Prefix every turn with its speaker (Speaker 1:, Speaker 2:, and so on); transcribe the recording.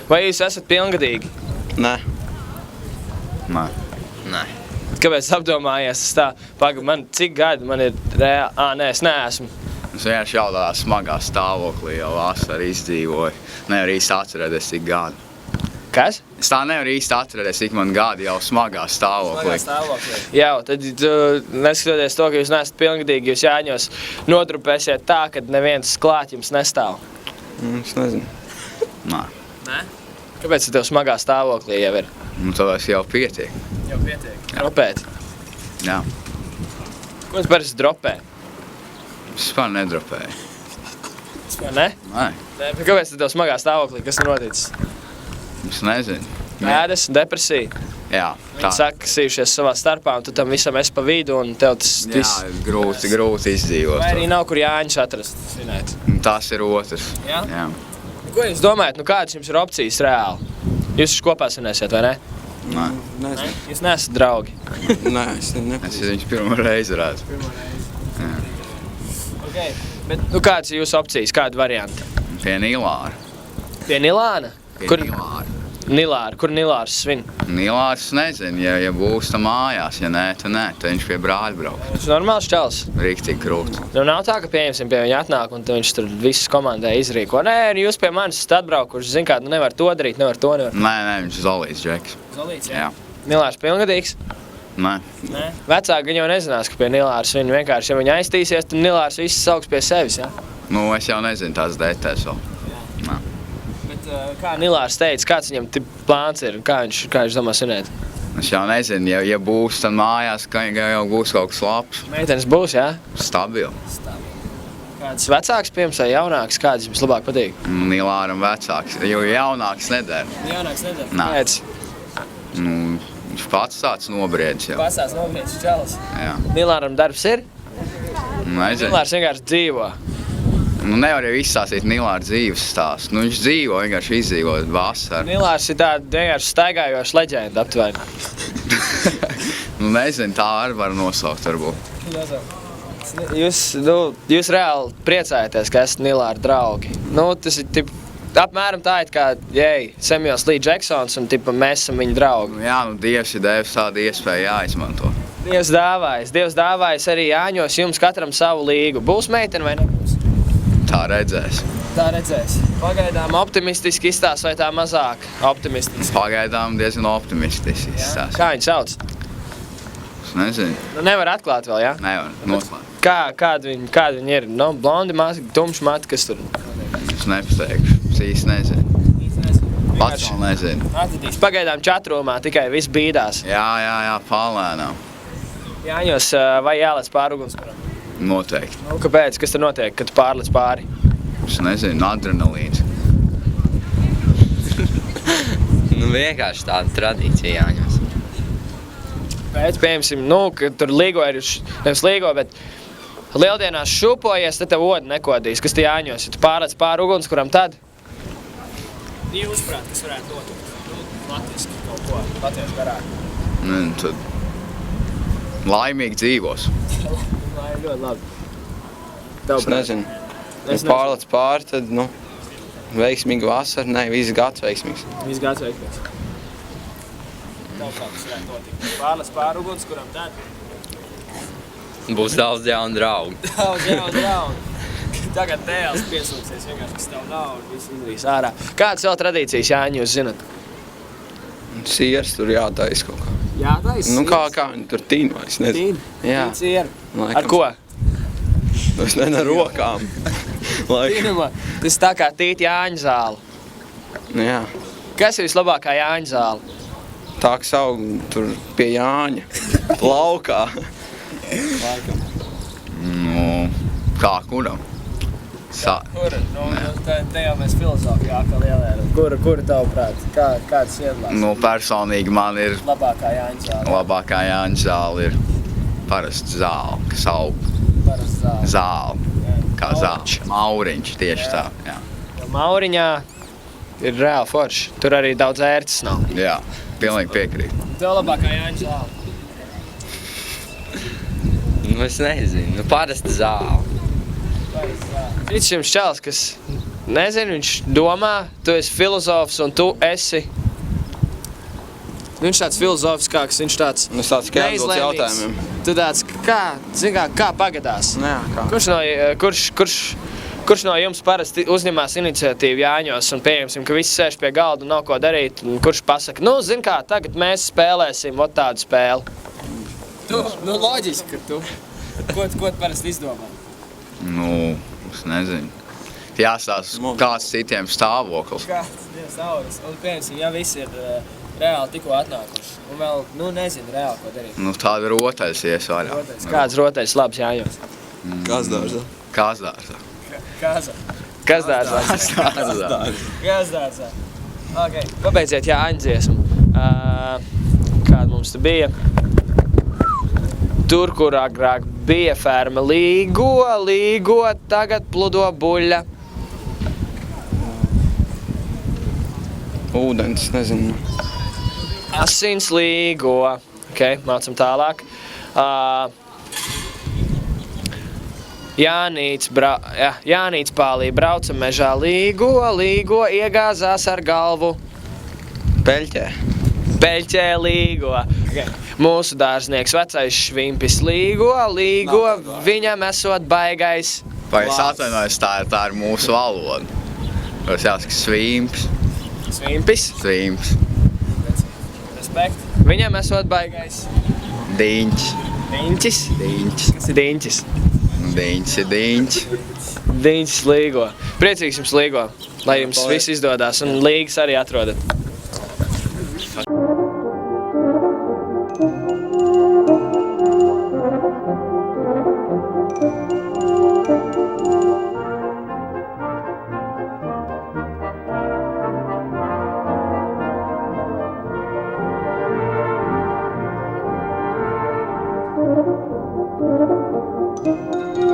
Speaker 1: Vai jūs esat pilngadīgi?
Speaker 2: Nē.
Speaker 3: Nē.
Speaker 1: Kāpēc apdomājies? Es tā, man cik gadi man ir reāli? Nē, es neesmu.
Speaker 3: Es vienkārši jau tādā smagā stāvoklī jau vasarā izdzīvoju. Nevar īsti atcerēties, cik gadi.
Speaker 1: Kas?
Speaker 3: Es tā nevaru īsti atcerēties, cik man gadi jau smagā stāvoklī.
Speaker 1: Jā, tad neskatoties to, ka jūs neesat pilngadīgi, jūs Jāņos nodrupēsiet tā, ka neviens klāt jums nestāv.
Speaker 2: Es nezinu.
Speaker 3: Nē.
Speaker 1: Nē? Kāpēc tev smagā stāvoklī jau ir?
Speaker 3: Tāpēc jau pietiek.
Speaker 1: Jau pietiek. Dropēt.
Speaker 3: Jā.
Speaker 1: Ko es parasti dropē?
Speaker 3: Es vispār nedropēju.
Speaker 1: Vispār ne?
Speaker 3: Nē.
Speaker 1: Kāpēc tev smagā stāvoklī? Kas ir noticis?
Speaker 3: Es nezinu.
Speaker 1: Ēdes, depresija.
Speaker 3: Jā.
Speaker 1: Viņi saka, ka sījušies savā starpā, un tu tam visam esi pa vidu, un tev tas viss...
Speaker 3: Jā, grūti izdzīvot.
Speaker 1: Vai arī nav, kur Jāņus atrast, svinēt?
Speaker 3: Tas ir otrs.
Speaker 1: Jā?
Speaker 3: Jā.
Speaker 1: Ko jūs domājat? Kādas jums ir opcijas reāli? Jūs kopā svinēsiet, vai ne?
Speaker 3: Nē.
Speaker 2: Nezinu.
Speaker 1: Jūs neesat draugi.
Speaker 2: Nē, es
Speaker 3: Es
Speaker 2: nepazīstu.
Speaker 3: viņus pirmo reizi redzu.
Speaker 1: Okay. Bet, kādas ir jūsu opcijas? Kādi varianti?
Speaker 3: Pie Nilāra.
Speaker 1: Pie Nilāna?
Speaker 3: Pie Nilāra.
Speaker 1: Nilāra. Kur Nilārs svin?
Speaker 3: Nilārs nezinu, ja būs tam mājās, ja nē, tad viņš pie brāļa brauc.
Speaker 1: Tas ir normāls čels.
Speaker 3: Rīktīgi krūti.
Speaker 1: Nu, nav tā, ka pieņemsim pie viņa atnāk, un viņš tur visas komandai izrīko. Nē, jūs pie manis esat atbraukuši, zin kā, nevar to darīt, nevar to, nevar.
Speaker 3: Nē, viņš ir Zolīts džeks.
Speaker 1: Zolīts,
Speaker 3: Jā.
Speaker 1: Nilārs pilngadīgs?
Speaker 3: Nē.
Speaker 1: Nē. Vecāki viņi jau nezinās, ka pie Nilārs viņi vienkārši, ja viņi aiztīsies, tad Nilārs viss sauks pie sevis, jā?
Speaker 3: Nu, es jau nezinu tās detaļas vēl. Nē.
Speaker 1: Bet kā Nilārs teica, kāds viņam plāns ir, kā viņš domā svinēt?
Speaker 3: Es jau nezinu, ja būs tad mājās, ka jau būs kaut kas labs.
Speaker 1: Meitenes būs, jā?
Speaker 3: Stabili.
Speaker 1: Kāds vecāks, piemēram, vai jaunāks, kāds jums labāk patīk?
Speaker 3: Nilāram vecāks, jo jaunāks nedara.
Speaker 1: Jaunāks nedara.
Speaker 3: Nē.
Speaker 1: Pēc?
Speaker 3: Nu, viņš pats tāds nobriedis jau.
Speaker 1: Pasās nobriedis čalis.
Speaker 3: Jā.
Speaker 1: Nilāram darbs ir?
Speaker 3: Nezinu.
Speaker 1: Nilārs vienkārši dzīvo.
Speaker 3: Nu, nevar jau izstāstīt Nilāra dzīves stāstu. Nu, viņš dzīvo, vienkārši izdzīvo vasaru.
Speaker 1: Nilārs ir tāda vienkārši staigājoša leģenda aptuveni.
Speaker 3: Nu, nezinu, tā arī var nosaukt varbūt.
Speaker 1: Jūs reāli priecājaties, ka esat Nilāra draugi. Nu, tas ir apmēram tā, it kā, Samuels Lee Jacksons un mēs esam viņa draugi.
Speaker 3: Jā, nu, Dievs ir devis tādu iespēju jāizmanto.
Speaker 1: Dievs dāvājis arī Jāņos jums katram savu līgu. Būs meitene vai nebūs?
Speaker 3: Tā redzēs.
Speaker 1: Tā redzēs. Pagaidām optimistiski izstāst vai tā mazāk optimistiski?
Speaker 3: Pagaidām diezgan optimistiski izstāst.
Speaker 1: Kā viņi sauc?
Speaker 3: Es nezinu.
Speaker 1: Nu, nevar atklāt vēl, jā?
Speaker 3: Nevar noslēgt.
Speaker 1: Kādi viņi ir? Nu, blondi mati, tumši mati, kas tur?
Speaker 3: Es nepateikšu. Es īsti nezinu. Pats vēl nezinu.
Speaker 1: Atradīs. Pagaidām čatrumā tikai viss bīdās.
Speaker 3: Jā, palēnām.
Speaker 1: Jāņos vai jālec pāri ugunskuram?
Speaker 3: Noteikti.
Speaker 1: Nu, kāpēc? Kas tur notiek, kad tu pārlec pāri?
Speaker 3: Es nezinu, adrenalīns.
Speaker 4: Nu, vienkārši tāda tradīcija Jāņos.
Speaker 1: Pēc, piemēram, kad tur līgo ir, nevis līgo, bet lieldienās šūpojies, tad tev odi nekodīs. Kas te Jāņos? Ja tu pārlec pāri ugunskuram, tad? Jūs prāt, kas varētu notikt? Latviski kaut ko, latviešu garāk.
Speaker 3: Tad laimīgi dzīvos.
Speaker 1: Ļoti labi.
Speaker 2: Es nezinu. Ja pārlec pāri, tad, veiksmīgi vasara. Nē, viss gads veiksmīgs.
Speaker 1: Viss gads veiksmīgs. Tev kā tas varētu notikt? Pārlec pāri ugunskuram, tad?
Speaker 4: Būs daudz jaunu draugu.
Speaker 1: Daudz jaunu draugu. Tagad dēls piesūksies vienkārši, kas tev nav un viss izdarīs ārā. Kādas vēl tradīcijas, Jāņi, jūs zinat?
Speaker 2: Siers tur jātais kaut kā.
Speaker 1: Jātais?
Speaker 2: Nu, kā viņi tur tīno, es nezinu. Jā.
Speaker 1: Sieru.
Speaker 2: Laikam.
Speaker 1: Ar ko?
Speaker 2: Es nezinu, ar rokām.
Speaker 1: Tīnumā. Tas tā kā tīt Jāņa zāle.
Speaker 2: Jā.
Speaker 1: Kas ir vislabākā Jāņa zāle?
Speaker 2: Tā, kas aug tur pie Jāņa. Laukā.
Speaker 1: Laikam.
Speaker 3: Nu, kā kuram?
Speaker 1: Kura? Te jau mēs filozofijā kā lielēram. Kura tavuprāt? Kāds iedlās?
Speaker 3: Nu, personīgi man ir
Speaker 1: Labākā Jāņa zāle.
Speaker 3: labākā Jāņa zāle ir parasta zāle, kas aug.
Speaker 1: Parasta zāle.
Speaker 3: Zāle, kā zāle. Mauriņš, tieši tā, jā.
Speaker 1: Mauriņā ir reāli forši. Tur arī daudz ērces nav.
Speaker 3: Jā, pilnīgi piekrīt.
Speaker 1: Tev labākā Jāņa zāle.
Speaker 4: Nu, es nezinu. Nu, parasta zāle.
Speaker 1: Cits jums čels, kas nezinu, viņš domā, tu esi filozofs un tu esi. Viņš tāds filozofiskāks, viņš tāds
Speaker 2: Tas tāds kā jāatbilst
Speaker 1: neizlēmīgs.
Speaker 2: jautājumiem.
Speaker 1: Tu tāds, kā pagadās?
Speaker 2: Jā, kā.
Speaker 1: Kurš no jums parasti uzņemās iniciatīvu Jāņos un pieņemsim, ka visi sēž pie galda un nav ko darīt, un kurš pasaka, nu, zin kā, tagad mēs spēlēsim ot tādu spēli? Tu, nu, loģiski, ka tu. Ko tu parasti izdomā?
Speaker 3: Nu, es nezinu. Jāstāsta, kāds citiem stāvoklis.
Speaker 1: Kāds stāvoklis? Un pieņemsim, ja visi ir reāli tikko atnākuši. Un vēl, nu, nezinu reāli, ko darīt.
Speaker 3: Nu, tāda rotaļas ies vaļā.
Speaker 1: Kāds rotais labs Jāņos?
Speaker 2: Kazdārza.
Speaker 3: Kazdārza.
Speaker 1: Kazdārzā. Kazdārzā. Ok, pabeidziet Jāņu dziesmu. Kāda mums te bija? Tur, kur agrāk bija ferma līgo, tagad pludo buļļa.
Speaker 2: Ūdens, nezinu.
Speaker 1: Asins līgo. Ok, mācam tālāk. Jānīts Pālī brauca mežā līgo, iegāzās ar galvu. Peļķē līgo. Okay. Mūsu dārznieks vecais švimpis līgo, viņam esot baigais.
Speaker 3: Vai es atvainojos, tā ir mūsu valoda. Es jāsaka svīmps.
Speaker 1: Svimps. Respekt. Viņam esot baigais.
Speaker 3: Diņķis.
Speaker 1: Diņķis? Kas ir diņķis?
Speaker 3: Diņķis ir diņķis.
Speaker 1: Diņķis līgo. Priecīgs jums līgo. Lai jums viss izdodās un līgas arī atrodat.